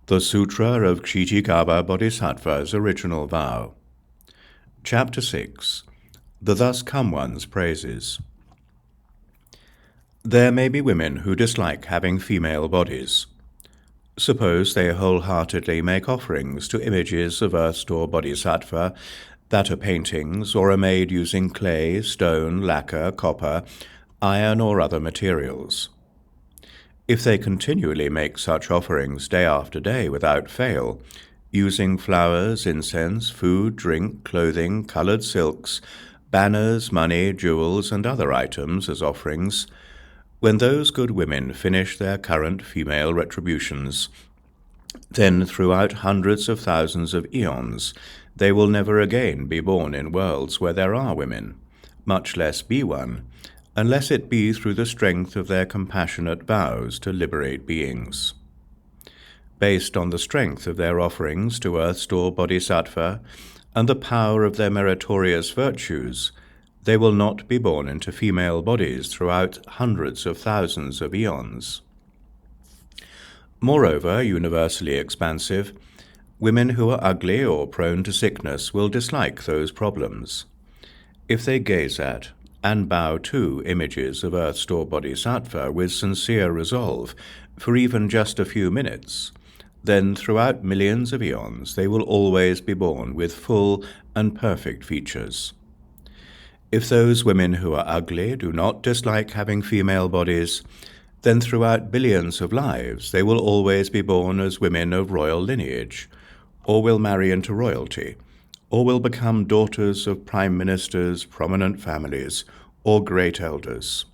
The Sutra of Ksitigarbha Bodhisattva's Original Vow. Chapter 6. The Thus Come One's Praises. There may be women who dislike having female bodies. Suppose they wholeheartedly make offerings to images of earth-store bodhisattva that are paintings or are made using clay, stone, lacquer, copper, iron, or other materials. If they continually make such offerings day after day without fail, using flowers, incense, food, drink, clothing, colored silks, banners, money, jewels, and other items as offerings, when those good women finish their current female retributions, then throughout hundreds of thousands of eons they will never again be born in worlds where there are women, much less be one, unless it be through the strength of their compassionate vows to liberate beings. Based on the strength of their offerings to earth-store bodhisattva and the power of their meritorious virtues, they will not be born into female bodies throughout hundreds of thousands of eons. Moreover, universally expansive, women who are ugly or prone to sickness will dislike those problems. If they gaze at and bow to images of earth-store bodhisattva with sincere resolve for even just a few minutes, then throughout millions of eons they will always be born with full and perfect features. If those women who are ugly do not dislike having female bodies, then throughout billions of lives they will always be born as women of royal lineage, or will marry into royalty, or will become daughters of prime ministers, prominent families, or great elders.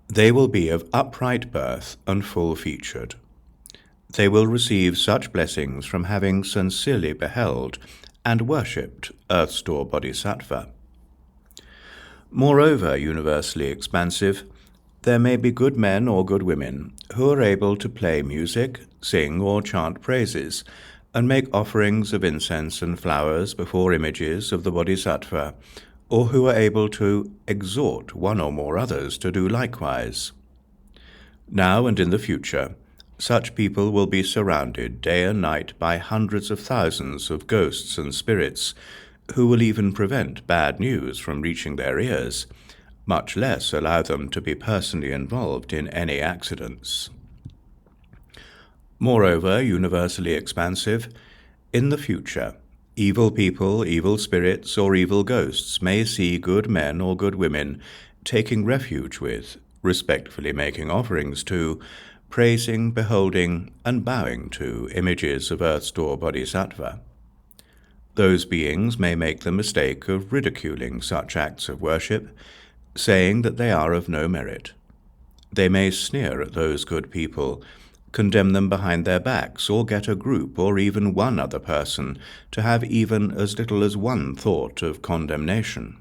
They will be of upright birth and full-featured. They will receive such blessings from having sincerely beheld and worshipped earth-store bodhisattva. Moreover, universally expansive, there may be good men or good women who are able to play music, sing or chant praises, and make offerings of incense and flowers before images of the bodhisattva, or who are able to exhort one or more others to do likewise. Now and in the future, such people will be surrounded day and night by hundreds of thousands of ghosts and spirits, who will even prevent bad news from reaching their ears, much less allow them to be personally involved in any accidents. Moreover, universally expansive, in the future, evil people, evil spirits, or evil ghosts may see good men or good women taking refuge with, respectfully making offerings to, praising, beholding, and bowing to images of earth-store bodhisattva. Those beings may make the mistake of ridiculing such acts of worship, saying that they are of no merit. They may sneer at those good people, condemn them behind their backs, or get a group or even one other person to have even as little as one thought of condemnation.